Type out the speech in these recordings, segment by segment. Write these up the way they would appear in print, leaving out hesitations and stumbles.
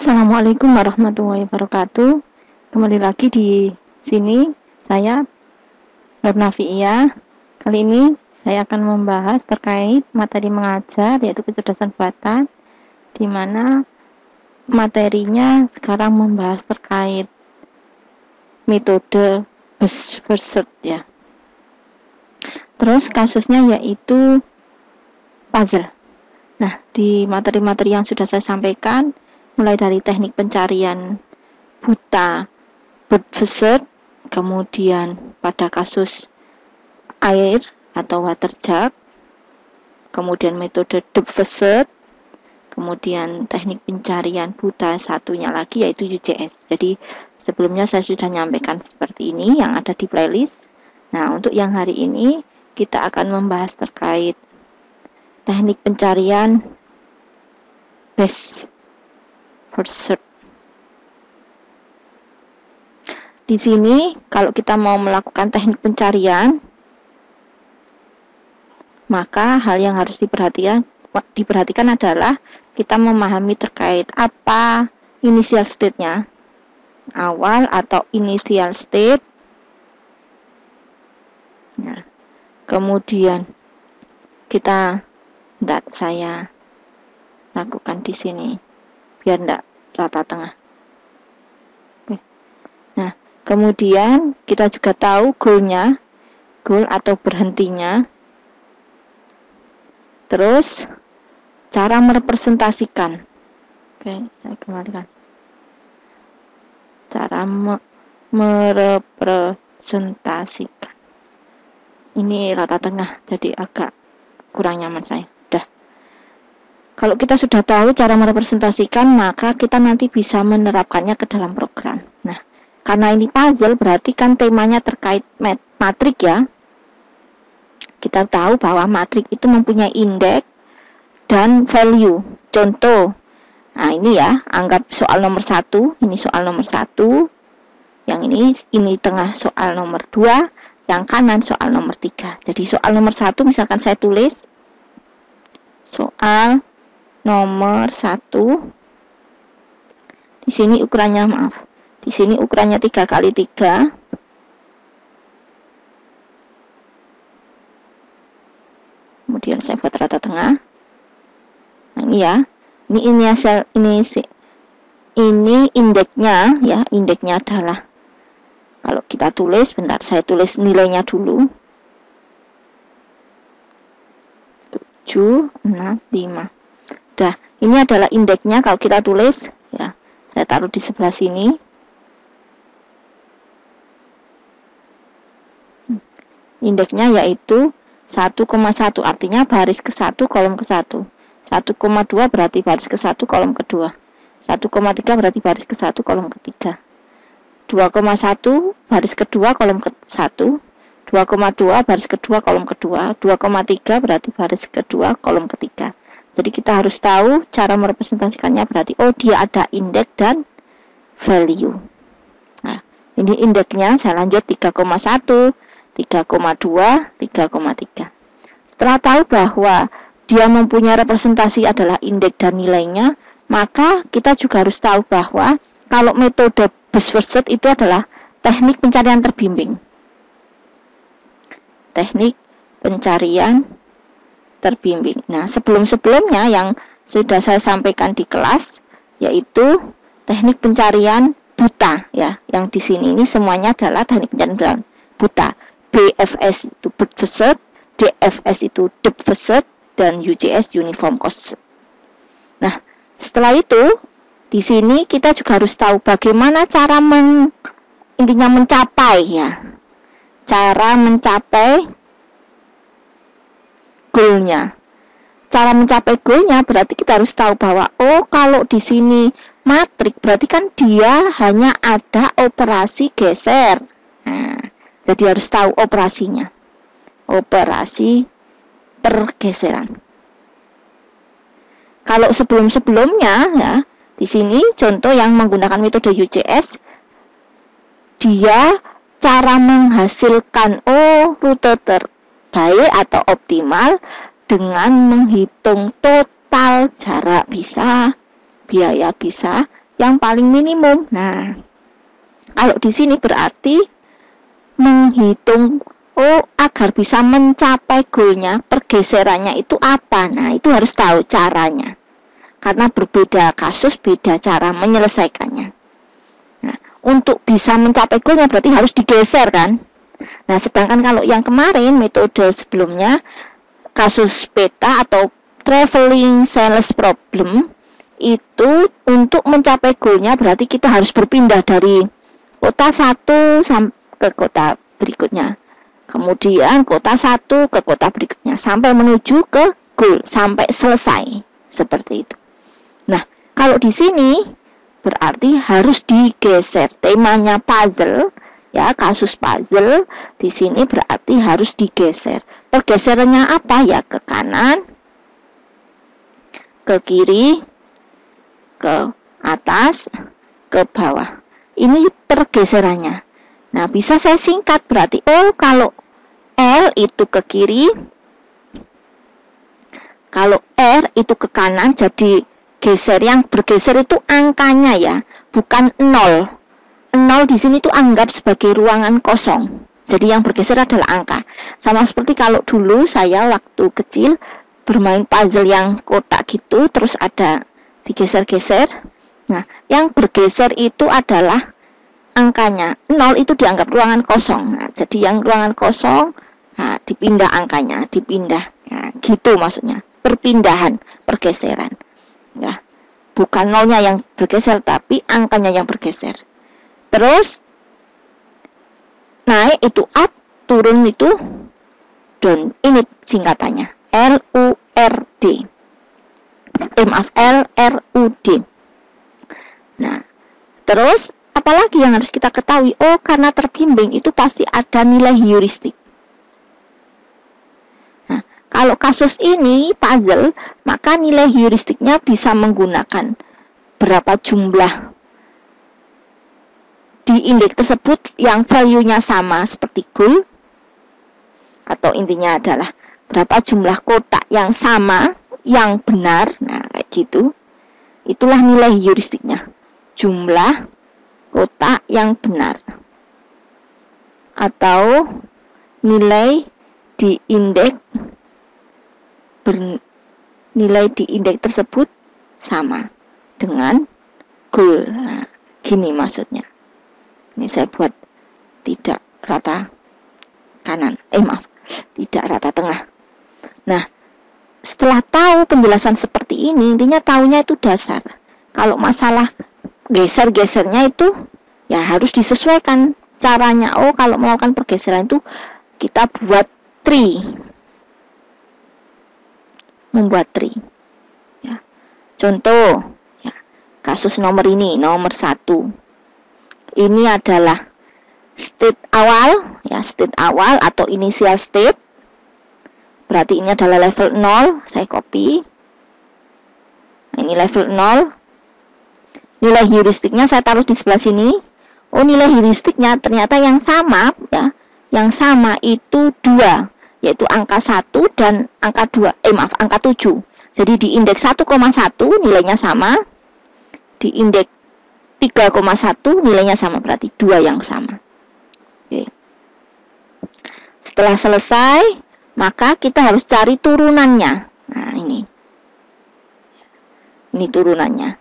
Assalamualaikum warahmatullahi wabarakatuh. Kembali lagi di sini saya Bernafiia. Kali ini saya akan membahas terkait materi mengajar yaitu kecerdasan buatan, di mana materinya sekarang membahas terkait metode Buzzword ya. Terus kasusnya yaitu puzzle. Nah, di materi-materi yang sudah saya sampaikan, mulai dari teknik pencarian buta Buzzword, kemudian pada kasus air atau water jug, kemudian metode Buzzword, kemudian teknik pencarian buta satunya lagi yaitu UJS. Jadi sebelumnya saya sudah menyampaikan seperti ini yang ada di playlist. Nah, untuk yang hari ini kita akan membahas terkait teknik pencarian Buzzword. Di sini kalau kita mau melakukan teknik pencarian, maka hal yang harus diperhatikan adalah kita memahami terkait apa initial state-nya, awal atau initial state. Nah, kemudian saya lakukan di sini biar enggak rata tengah. Oke. Nah, kemudian kita juga tahu goal atau berhentinya. Terus cara merepresentasikan. Oke, saya kembalikan. Cara merepresentasikan. Ini rata tengah, jadi agak kurang nyaman saya. Udah. Kalau kita sudah tahu cara merepresentasikan, maka kita nanti bisa menerapkannya ke dalam program. Nah, karena ini puzzle, berarti kan temanya terkait matrik ya. Kita tahu bahwa matrik itu mempunyai indeks dan value. Contoh, nah ini ya, anggap soal nomor 1, ini soal nomor 1, yang ini tengah soal nomor 2, yang kanan soal nomor 3. Jadi soal nomor 1 misalkan saya tulis soal nomor 1. Di sini ukurannya Di sini ukurannya 3 kali 3. Kemudian saya buat rata tengah. Nah, ini ya. Ini indeksnya ya. Indeksnya adalah, kalau kita tulis, bentar saya tulis nilainya dulu. 7, 6, 5. Dah, ini adalah indeksnya kalau kita tulis ya. Saya taruh di sebelah sini. Indeksnya yaitu 1,1, artinya baris ke 1 kolom ke 1. 1,2 berarti baris ke 1 kolom kedua. 1,3 berarti baris ke 1 kolom ketiga. 2,1 baris kedua kolom ke 1. 2,2 baris kedua kolom kedua. 2,3 berarti baris kedua kolom ketiga. Jadi kita harus tahu cara merepresentasikannya, berarti dia ada indeks dan value. Nah, ini indeksnya, saya lanjut 3,1, 3,2, 3,3. Setelah tahu bahwa dia mempunyai representasi adalah indeks dan nilainya, maka kita juga harus tahu bahwa kalau metode Buzzword itu adalah teknik pencarian terbimbing. Teknik pencarian terbimbing. Nah, sebelum-sebelumnya yang sudah saya sampaikan di kelas yaitu teknik pencarian buta ya. Yang di sini ini semuanya adalah teknik pencarian buta. BFS itu Buzzword, DFS itu Buzzword, dan UJS Uniform Concept. Nah, setelah itu di sini kita juga harus tahu bagaimana cara mencapai ya. Cara mencapai goalnya. Cara mencapai goalnya berarti kita harus tahu bahwa kalau di sini matrik berarti kan dia hanya ada operasi geser. Nah, jadi harus tahu operasinya. Operasi pergeseran. Kalau sebelum-sebelumnya ya, di sini contoh yang menggunakan metode UJS, dia cara menghasilkan rute terbaik atau optimal dengan menghitung total jarak bisa, biaya bisa, yang paling minimum. Nah, kalau di sini berarti menghitung agar bisa mencapai goalnya, pergeserannya itu apa. Nah, itu harus tahu caranya. Karena berbeda kasus, beda cara menyelesaikannya. Nah, untuk bisa mencapai goalnya berarti harus digeser kan. Nah, sedangkan kalau yang kemarin metode sebelumnya kasus peta atau traveling sales problem itu untuk mencapai goalnya berarti kita harus berpindah dari kota satu ke kota berikutnya, kemudian kota satu ke kota berikutnya sampai menuju ke goal, sampai selesai seperti itu. Nah, kalau di sini berarti harus digeser. Temanya puzzle, ya, kasus puzzle. Di sini berarti harus digeser. Pergeserannya apa ya? Ke kanan, ke kiri, ke atas, ke bawah. Ini pergeserannya. Nah, bisa saya singkat berarti kalau L itu ke kiri, kalau R itu ke kanan, jadi geser, yang bergeser itu angkanya ya, bukan 0. 0 di sini tuh anggap sebagai ruangan kosong. Jadi yang bergeser adalah angka. Sama seperti kalau dulu saya waktu kecil bermain puzzle yang kotak gitu, terus ada digeser-geser. Nah, yang bergeser itu adalah angkanya. 0 itu dianggap ruangan kosong. Nah, jadi yang ruangan kosong, nah, dipindah angkanya, dipindah. Nah, gitu maksudnya. Perpindahan, pergeseran. Ya, bukan 0-nya yang bergeser, tapi angkanya yang bergeser. Terus naik itu up, turun itu down. Ini singkatannya LURD. LRUD. Nah, terus apalagi yang harus kita ketahui? Karena terbimbing itu pasti ada nilai heuristik. Nah, kalau kasus ini puzzle, maka nilai heuristiknya bisa menggunakan berapa jumlah di indeks tersebut yang value-nya sama seperti goal, atau intinya adalah berapa jumlah kotak yang sama, yang benar. Nah, kayak gitu. Itulah nilai heuristiknya. Jumlah kotak yang benar. Atau nilai di indeks tersebut sama dengan goal. Nah, gini maksudnya. Ini saya buat tidak rata kanan. Tidak rata tengah. Nah, setelah tahu penjelasan seperti ini, intinya tahunya itu dasar. Kalau masalah geser-gesernya itu ya harus disesuaikan caranya. Kalau melakukan pergeseran itu kita buat tree. Membuat tree. Ya. Contoh, ya, kasus nomor ini, nomor 1. Ini adalah state awal, ya, state awal atau initial state. Berarti ini adalah level 0, saya copy. Nah, ini level 0. Nilai heuristiknya saya taruh di sebelah sini. Nilai heuristiknya ternyata yang sama, ya. Yang sama itu 2, yaitu angka 1 dan angka 2. Angka 7. Jadi di indeks 1,1 nilainya sama. Di indeks 3,1 nilainya sama, berarti 2 yang sama. Oke. Setelah selesai, maka kita harus cari turunannya. Nah, ini turunannya.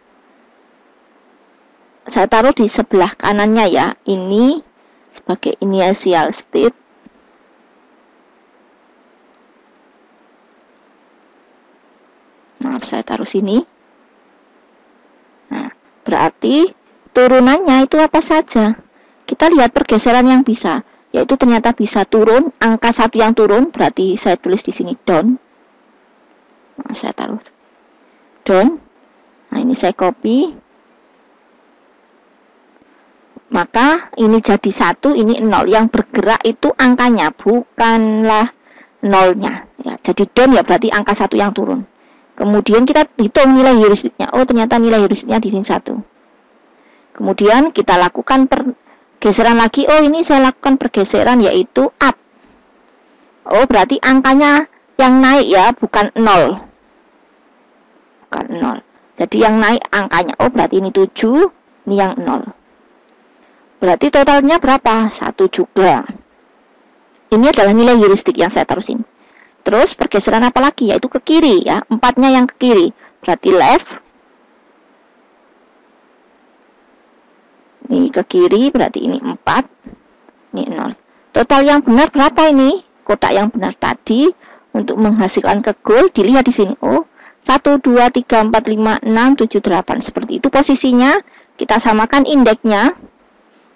Saya taruh di sebelah kanannya ya. Ini sebagai initial state. Maaf, saya taruh sini. Nah, berarti turunannya itu apa saja? Kita lihat pergeseran yang bisa, yaitu ternyata bisa turun, angka 1 yang turun, berarti saya tulis di sini down. Nah, saya taruh down. Nah, ini saya copy. Maka ini jadi 1, ini 0. Yang bergerak itu angkanya, bukanlah 0-nya. Ya, jadi down ya berarti angka 1 yang turun. Kemudian kita hitung nilai heuristiknya. Ternyata nilai heuristiknya di sini 1. Kemudian kita lakukan pergeseran lagi. Ini saya lakukan pergeseran yaitu up. Berarti angkanya yang naik ya, bukan 0. Bukan 0. Jadi yang naik angkanya, oh berarti ini 7, ini yang 0. Berarti totalnya berapa? 1 juga. Ini adalah nilai heuristik yang saya taruh sini. Terus pergeseran apa lagi? Yaitu ke kiri ya, 4-nya yang ke kiri. Berarti left. Ini ke kiri, berarti ini 4, ini 0. Total yang benar berapa ini? Kotak yang benar tadi untuk menghasilkan ke goal dilihat di sini. Oh, 1, 2, 3, 4, 5, 6, 7, 8. Seperti itu posisinya. Kita samakan indeksnya.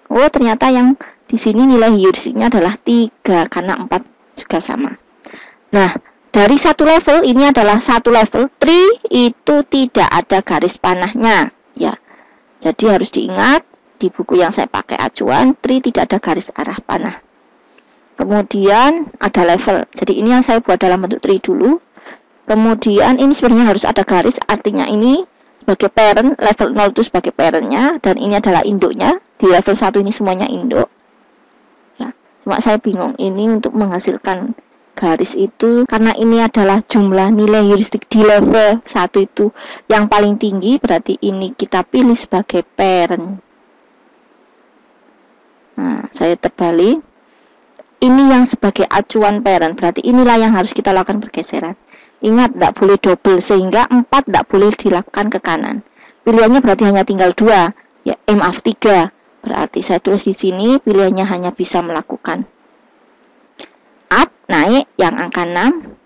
Oh, ternyata yang di sini nilai heuristiknya adalah 3 karena 4 juga sama. Nah, dari satu level ini adalah satu level. Tree itu tidak ada garis panahnya ya. Jadi harus diingat di buku yang saya pakai acuan, tree tidak ada garis arah panah. Kemudian ada level. Jadi ini yang saya buat dalam bentuk tree dulu. Kemudian ini sebenarnya harus ada garis, artinya ini sebagai parent, level 0 itu sebagai parentnya, dan ini adalah induknya. Di level 1 ini semuanya induk ya. Cuma saya bingung ini untuk menghasilkan garis itu, karena ini adalah jumlah nilai heuristik di level 1 itu yang paling tinggi, berarti ini kita pilih sebagai parent. Nah, saya terbalik. Ini yang sebagai acuan parent, berarti inilah yang harus kita lakukan pergeseran. Ingat, tidak boleh double, sehingga 4 tidak boleh dilakukan ke kanan. Pilihannya berarti hanya tinggal 2, ya maaf 3. Berarti saya tulis di sini pilihannya hanya bisa melakukan up, naik, yang angka 6.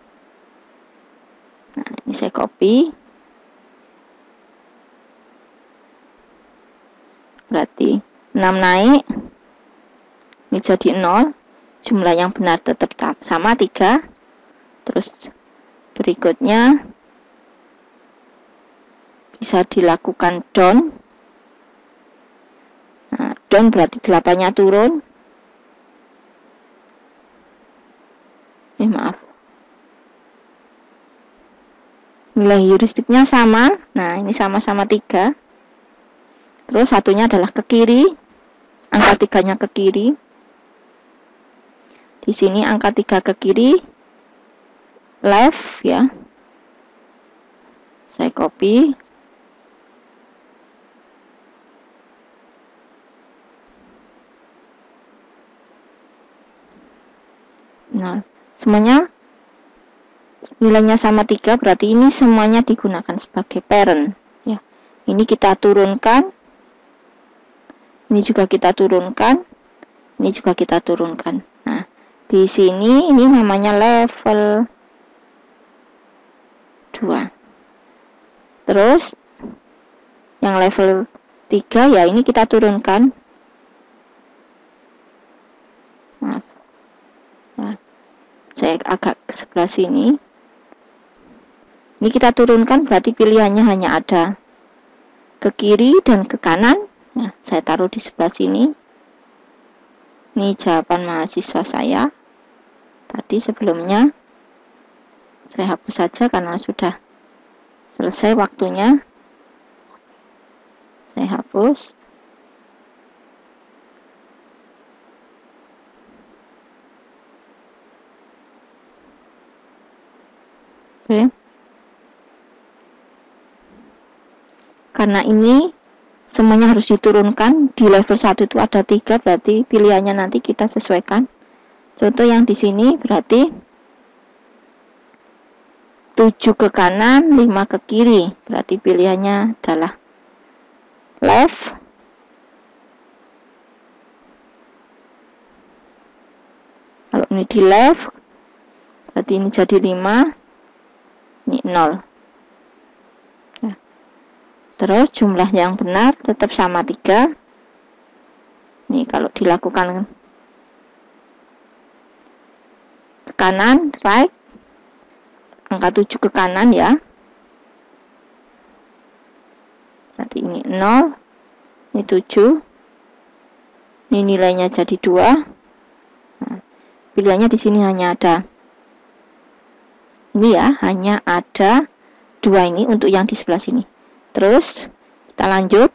Nah, ini saya copy. Berarti 6 naik, ini jadi 0. Jumlah yang benar tetap sama 3. Terus berikutnya bisa dilakukan down. Nah, down berarti 8-nya turun. Maaf. Nilai heuristiknya sama. Nah, ini sama-sama 3. Terus satunya adalah ke kiri. Angka 3-nya ke kiri. Di sini angka 3 ke kiri. Left ya. Saya copy. Nah, semuanya nilainya sama 3, berarti ini semuanya digunakan sebagai parent ya. Ini kita turunkan. Ini juga kita turunkan. Ini juga kita turunkan. Nah, di sini ini namanya level 2. Terus yang level 3 ya ini kita turunkan. Maaf. Nah, saya agak ke sebelah sini. Ini kita turunkan, berarti pilihannya hanya ada ke kiri dan ke kanan. Nah, saya taruh di sebelah sini. Ini jawaban mahasiswa saya tadi sebelumnya. Saya hapus saja karena sudah selesai waktunya. Saya hapus. Oke. Karena ini semuanya harus diturunkan. Di level 1 itu ada 3, berarti pilihannya nanti kita sesuaikan. Contoh yang di sini berarti 7 ke kanan, 5 ke kiri. Berarti pilihannya adalah left. Kalau ini di left, berarti ini jadi 5, ini 0. Terus jumlah yang benar tetap sama 3. Ini kalau dilakukan ke kanan, right, angka 7 ke kanan ya. Berarti ini 0, ini 7. Ini nilainya jadi 2. Nah, pilihannya di sini hanya ada ini ya, hanya ada 2 ini untuk yang di sebelah sini. Terus kita lanjut,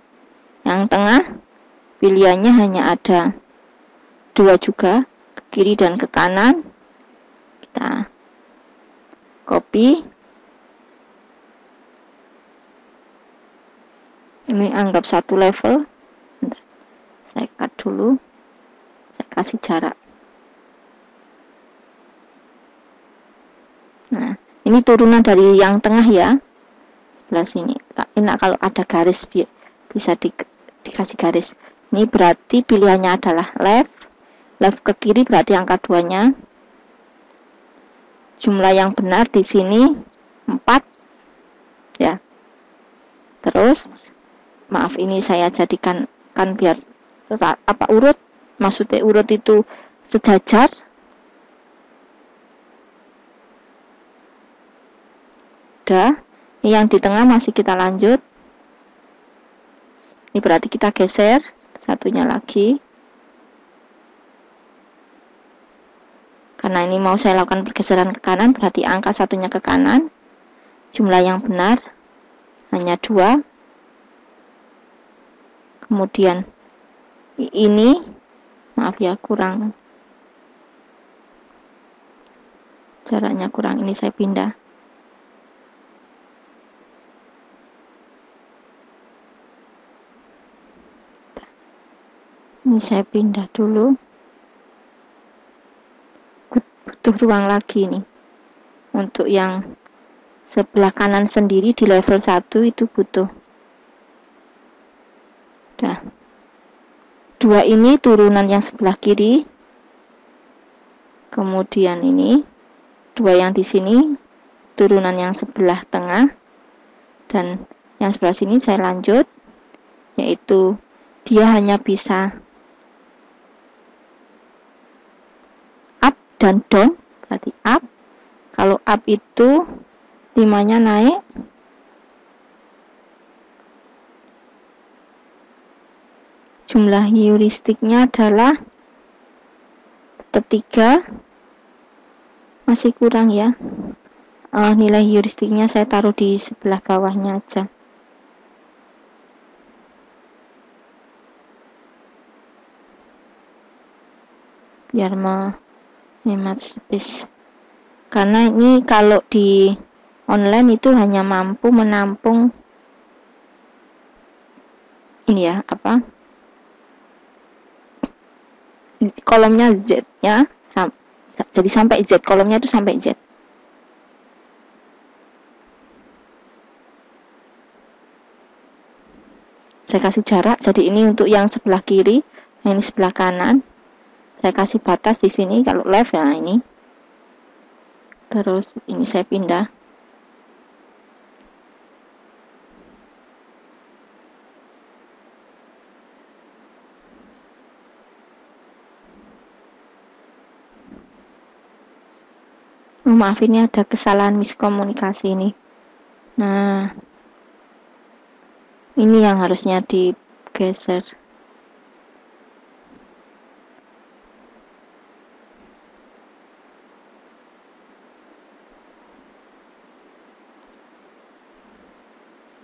yang tengah pilihannya hanya ada 2 juga, ke kiri dan ke kanan. Kita copy. Ini anggap satu level. Bentar, saya cut dulu, saya kasih jarak. Nah, ini turunan dari yang tengah ya, sebelah sini. Ini kalau ada garis bisa dikasih garis. Ini berarti pilihannya adalah left ke kiri berarti angka 2-nya. Jumlah yang benar di sini 4 ya. Terus maaf, ini saya jadikan kan biar urut, maksudnya urut itu sejajar. Udah, ini yang di tengah masih kita lanjut. Ini berarti kita geser satunya lagi. Karena ini mau saya lakukan pergeseran ke kanan, berarti angka satunya ke kanan. Jumlah yang benar hanya 2. Kemudian ini, maaf ya, kurang, jaraknya kurang, ini saya pindah. Ini saya pindah dulu. Butuh ruang lagi nih. Untuk yang sebelah kanan sendiri di level 1 itu butuh. Udah. 2 ini turunan yang sebelah kiri. Kemudian ini 2 yang di sini turunan yang sebelah tengah. Dan yang sebelah sini saya lanjut, yaitu dia hanya bisa up dan down, berarti up. Kalau up itu 5-nya naik, jumlah heuristiknya adalah tetap 3, masih kurang ya. Nilai heuristiknya saya taruh di sebelah bawahnya aja. Biar menghemat space. Karena ini kalau di online itu hanya mampu menampung ini ya, kolomnya Z ya. Jadi sampai Z, kolomnya itu sampai Z. Saya kasih jarak, jadi ini untuk yang sebelah kiri, yang ini sebelah kanan. Saya kasih batas di sini kalau left, nah ini. Terus ini saya pindah. Maaf, ini ada kesalahan miskomunikasi ini. Nah, ini yang harusnya digeser.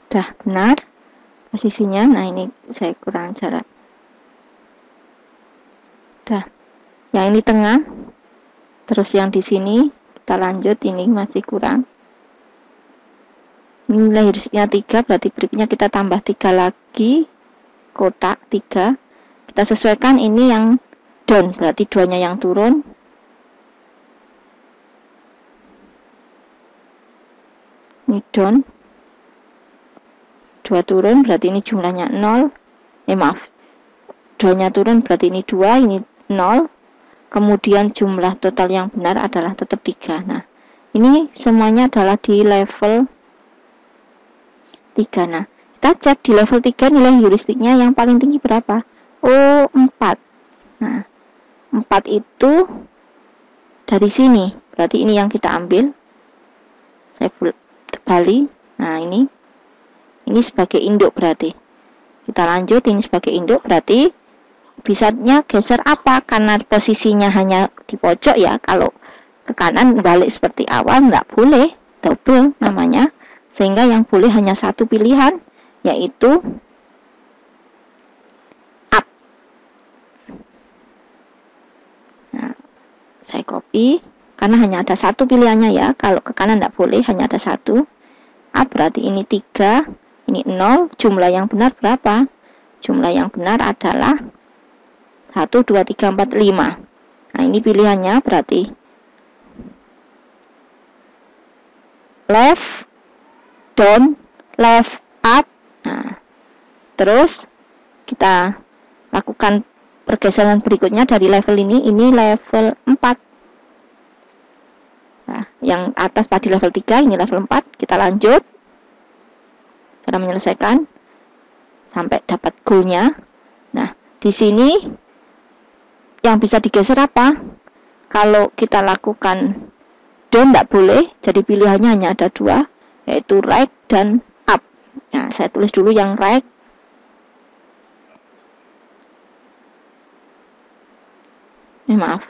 Udah benar posisinya. Nah, ini saya kurang jarak. Udah. Yang ini tengah. Terus yang di sini kita lanjut, ini masih kurang. Nilai heuristiknya 3, berarti berikutnya kita tambah 3 lagi. Kotak 3. Kita sesuaikan ini yang down, berarti 2-nya yang turun. Ini down. 2 turun, berarti ini jumlahnya 0. Maaf. 2-nya turun, berarti ini 2, ini 0. Kemudian jumlah total yang benar adalah tetap 3. Nah, ini semuanya adalah di level 3. Nah, kita cek di level 3 nilai heuristiknya yang paling tinggi berapa? Oh, 4. Nah, 4 itu dari sini. Berarti ini yang kita ambil. Saya kembali. Nah, ini sebagai induk berarti. Kita lanjut, ini sebagai induk berarti bisanya geser apa? Karena posisinya hanya di pojok ya. Kalau ke kanan balik seperti awal nggak boleh, double namanya. Sehingga yang boleh hanya satu pilihan, yaitu up. Nah, saya copy karena hanya ada satu pilihannya ya. Kalau ke kanan nggak boleh, hanya ada satu. Up berarti ini 3, ini 0, jumlah yang benar berapa? Jumlah yang benar adalah 1, 2, 3, 4, 5. Nah, ini pilihannya berarti left, down, left, up. Nah, terus kita lakukan pergeseran berikutnya dari level ini level 4. Nah, yang atas tadi level 3, ini level 4. Kita lanjut cara menyelesaikan sampai dapat goalnya. Nah, di sini yang bisa digeser apa? Kalau kita lakukan down tidak boleh, jadi pilihannya hanya ada 2, yaitu right dan up. Nah, saya tulis dulu yang right. Maaf.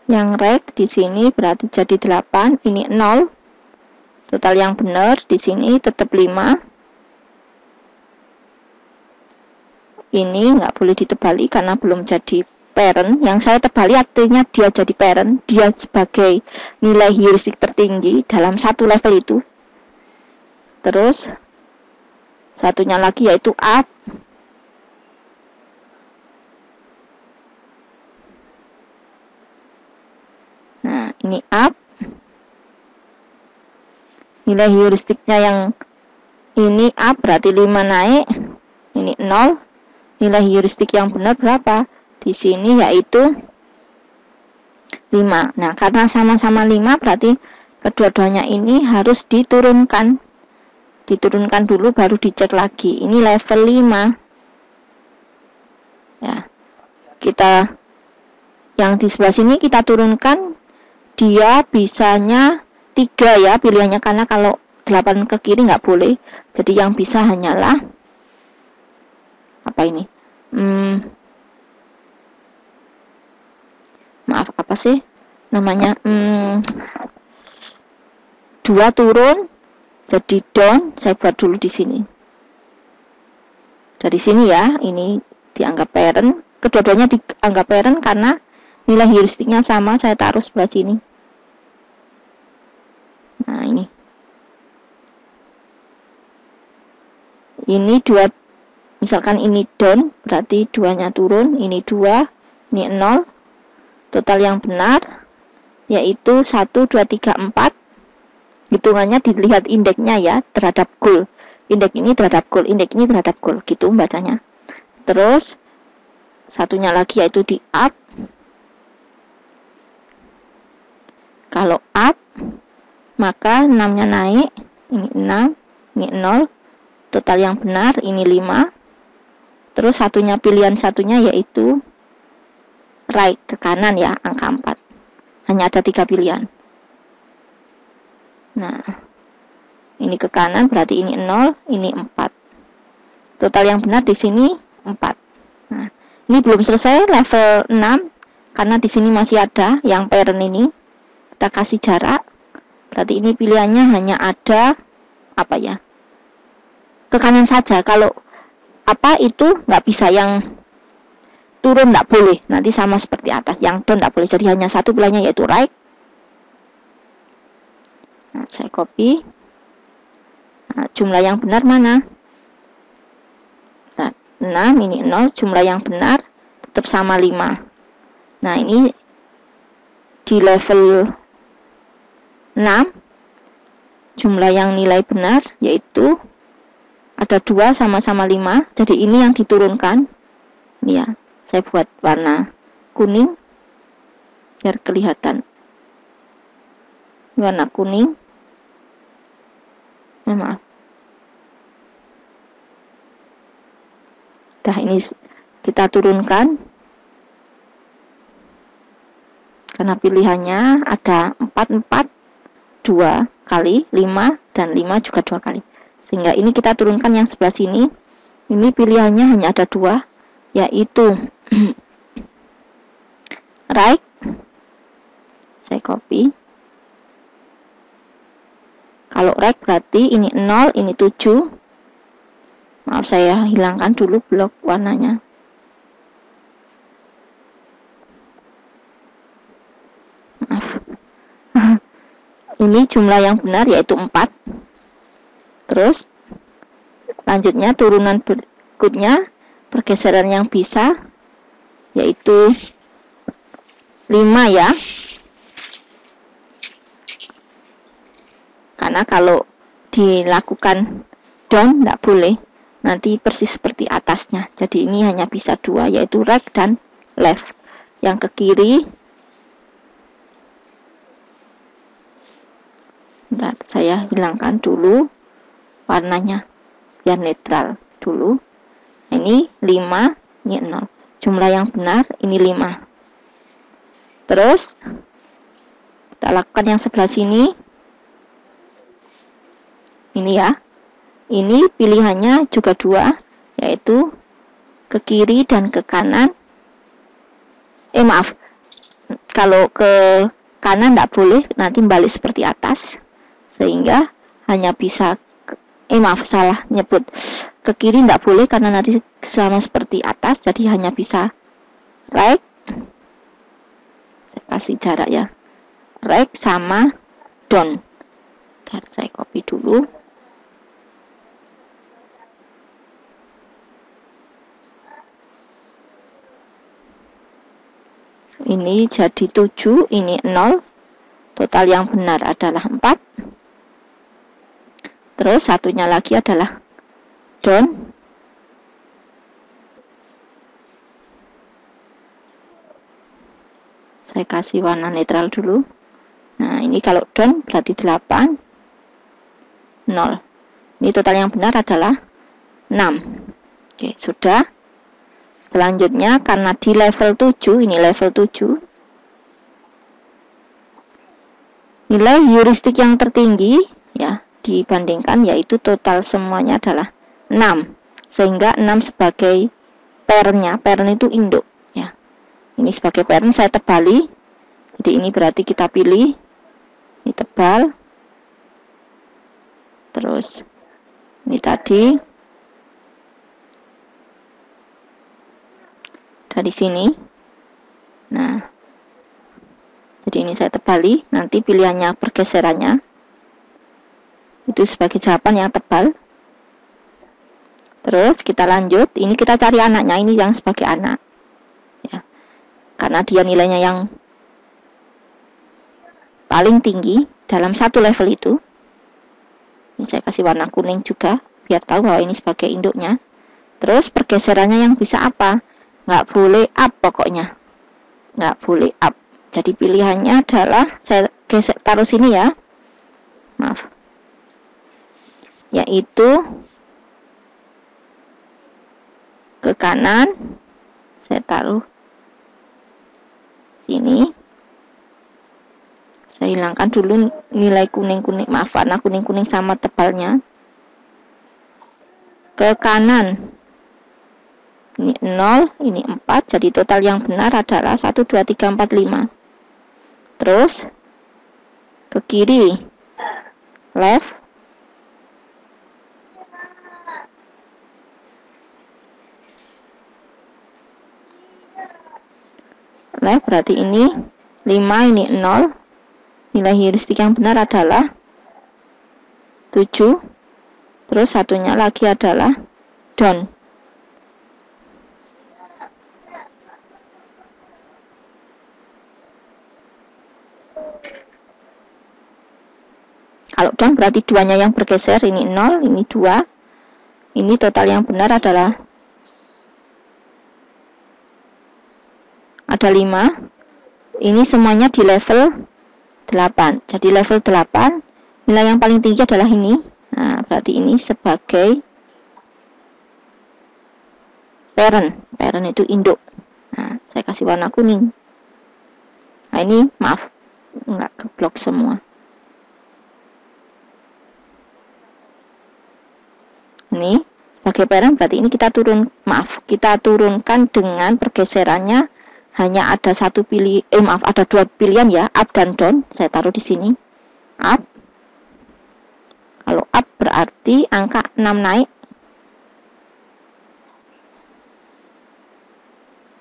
Yang right di sini berarti jadi 8, ini 0. Total yang benar di sini tetap 5. Ini nggak boleh ditebali karena belum jadi parent. Yang saya tebali artinya dia jadi parent, dia sebagai nilai heuristik tertinggi dalam satu level itu. Terus satunya lagi yaitu up. Nah, ini up. Nilai heuristiknya yang ini up berarti 5 naik. Ini 0. Nilai heuristik yang benar berapa? Di sini yaitu 5. Nah, karena sama-sama 5 berarti kedua-duanya ini harus diturunkan. Diturunkan dulu baru dicek lagi. Ini level 5. Ya. Kita yang di sebelah sini kita turunkan, dia bisanya 3 ya pilihannya, karena kalau 8 ke kiri nggak boleh. Jadi yang bisa hanyalah apa ini? Maaf, apa sih namanya? 2 turun jadi down. Saya buat dulu di sini. Dari sini ya, ini dianggap parent. Kedua-duanya dianggap parent karena nilai heuristiknya sama. Saya taruh sebelah sini. Nah, ini 2, misalkan ini down berarti 2-nya turun, ini 2, ini 0. Total yang benar yaitu 1, 2, 3, 4. Hitungannya dilihat indeksnya ya, terhadap goal. Indeks ini terhadap goal, indeks ini terhadap goal, gitu bacanya. Terus satunya lagi yaitu di up. Kalau up maka 6-nya naik, ini 6, ini 0. Total yang benar ini 5. Terus satunya, pilihan satunya yaitu right, ke kanan ya, angka 4. Hanya ada 3 pilihan. Nah, ini ke kanan berarti ini 0, ini 4. Total yang benar di sini 4. Nah, ini belum selesai level 6 karena di sini masih ada yang parent ini. Kita kasih jarak. Berarti ini pilihannya hanya ada apa ya? Ke kanan saja. Kalau apa itu nggak bisa, yang turun nggak boleh. Nanti sama seperti atas, yang down nggak boleh. Jadi hanya satu pilihannya yaitu right. Nah, saya copy. Nah, jumlah yang benar mana? Nah, 6, ini 0. Jumlah yang benar tetap sama 5. Nah, ini di level 6 jumlah yang nilai benar yaitu ada 2 sama-sama 5. Jadi ini yang diturunkan. Ini ya, saya buat warna kuning biar kelihatan. Warna kuning. Maaf. Dah, ini kita turunkan. Karena pilihannya ada 4, 4, 2 kali, 5, dan 5 juga 2 kali. Sehingga ini kita turunkan yang sebelah sini. Ini pilihannya hanya ada 2, yaitu right. Saya copy. Kalau right berarti ini 0, ini 7. Maaf, saya hilangkan dulu blok warnanya. Maaf. Ini jumlah yang benar yaitu 4. Terus lanjutnya turunan berikutnya pergeseran yang bisa yaitu 5 ya. Karena kalau dilakukan down tidak boleh, nanti persis seperti atasnya. Jadi ini hanya bisa 2 yaitu right dan left. Yang ke kiri, bentar, saya hilangkan dulu warnanya biar netral dulu. Ini 5, ini 0. Jumlah yang benar ini 5. Terus kita lakukan yang sebelah sini. Ini ya. Ini pilihannya juga 2, yaitu ke kiri dan ke kanan. Maaf. Kalau ke kanan tidak boleh, nanti balik seperti atas. Sehingga hanya bisa maaf, salah nyebut. Ke kiri tidak boleh karena nanti sama seperti atas, jadi hanya bisa right. Saya kasih jarak ya. Right sama down. Bentar, saya copy dulu. Ini jadi 7, ini 0. Total yang benar adalah 4. Terus satunya lagi adalah down. Saya kasih warna netral dulu. Nah, ini kalau down berarti 8, 0. Ini total yang benar adalah 6. Oke, sudah. Selanjutnya karena di level 7, ini level 7, nilai heuristik yang tertinggi ya dibandingkan yaitu total semuanya adalah 6. Sehingga 6 sebagai parent-nya, parent itu induk ya. Ini sebagai parent saya tebali. Jadi ini berarti kita pilih ini tebal. Terus ini tadi dari sini. Nah, jadi ini saya tebali, nanti pilihannya pergeserannya itu sebagai jawaban yang tebal. Terus kita lanjut, ini kita cari anaknya, ini yang sebagai anak ya, karena dia nilainya yang paling tinggi dalam satu level itu. Ini saya kasih warna kuning juga biar tahu bahwa ini sebagai induknya. Terus pergeserannya yang bisa apa? Nggak boleh up pokoknya, nggak boleh up. Jadi pilihannya adalah saya gesek taruh sini ya, maaf, yaitu ke kanan. Saya taruh sini. Saya hilangkan dulu nilai kuning-kuning, maaf, warna kuning-kuning sama tebalnya. Ke kanan ini 0, ini 4, jadi total yang benar adalah 1, 2, 3, 4, 5. Terus ke kiri left, left berarti ini 5, ini 0. Nilai heuristik yang benar adalah 7. Terus satunya lagi adalah down. Kalau down berarti duanya yang bergeser, ini 0, ini 2. Ini total yang benar adalah ada 5. Ini semuanya di level 8. Jadi level 8, nilai yang paling tinggi adalah ini. Nah, berarti ini sebagai parent. Parent itu induk. Nah, saya kasih warna kuning. Nah, ini maaf, enggak keblok semua. Ini sebagai parent berarti ini kita kita turunkan dengan pergeserannya hanya ada satu pilih, ada 2 pilihan ya, up dan down. Saya taruh di sini up. Kalau up berarti angka 6 naik.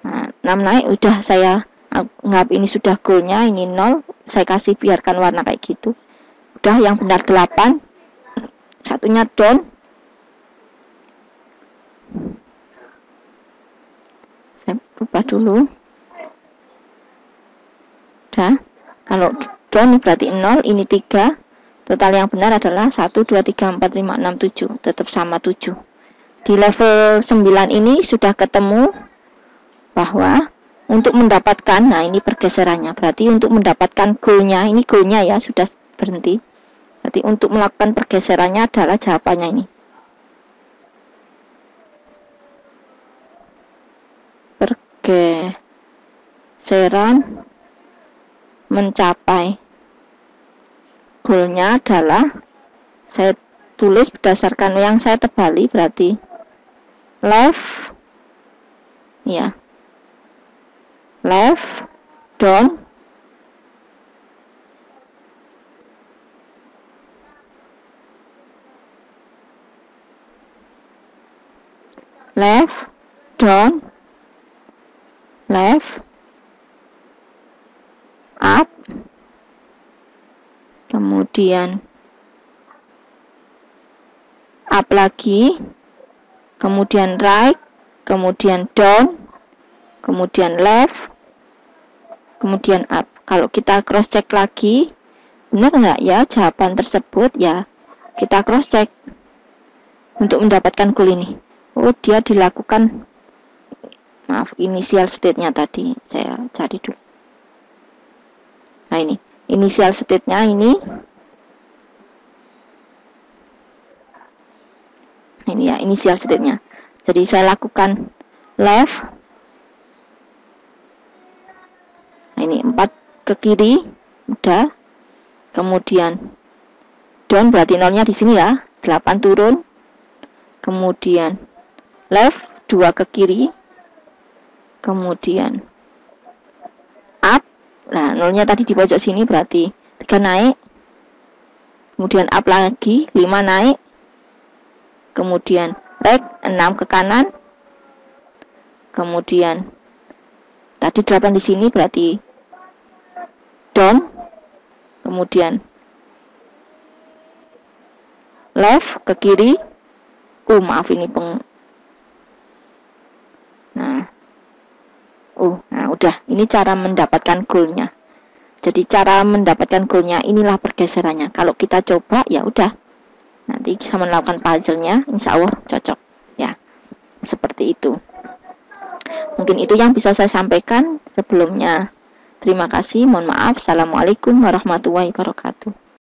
Nah, 6 naik udah saya anggap ini sudah goalnya, ini 0. Saya kasih biarkan warna kayak gitu. udah, yang benar 8, satunya down. Saya ubah dulu. Udah, kalau down berarti 0, ini 3. Total yang benar adalah 1, 2, 3, 4, 5, 6, 7. Tetap sama 7. Di level 9 ini sudah ketemu bahwa untuk mendapatkan, nah ini pergeserannya. Berarti untuk mendapatkan goalnya, ini goalnya ya, sudah berhenti. Berarti untuk melakukan pergeserannya adalah jawabannya ini. Pergeseran mencapai goalnya adalah, saya tulis berdasarkan yang saya tebali, berarti left, ya, left, down, left, down, left, up, kemudian up lagi, kemudian right, kemudian down, kemudian left, kemudian up. Kalau kita cross check lagi, benar nggak ya jawaban tersebut? Ya, kita cross check untuk mendapatkan goal ini. Oh, dia dilakukan, maaf, initial state-nya tadi saya cari dulu. Nah, ini initial state-nya ini ya, initial state-nya. Jadi saya lakukan left, nah ini 4 ke kiri, udah, kemudian down berarti nolnya di sini ya, 8 turun, kemudian left 2 ke kiri, kemudian up, nah nolnya tadi di pojok sini berarti 3 naik, kemudian up lagi 5 naik, kemudian right 6 ke kanan, kemudian tadi 8 di sini berarti down, kemudian left ke kiri, maaf ini nah udah, ini cara mendapatkan goalnya. Jadi cara mendapatkan goalnya inilah pergeserannya. Kalau kita coba ya udah, nanti bisa melakukan puzzle-nya, insya Allah cocok ya, seperti itu. Mungkin itu yang bisa saya sampaikan sebelumnya. Terima kasih, mohon maaf. Assalamualaikum warahmatullahi wabarakatuh.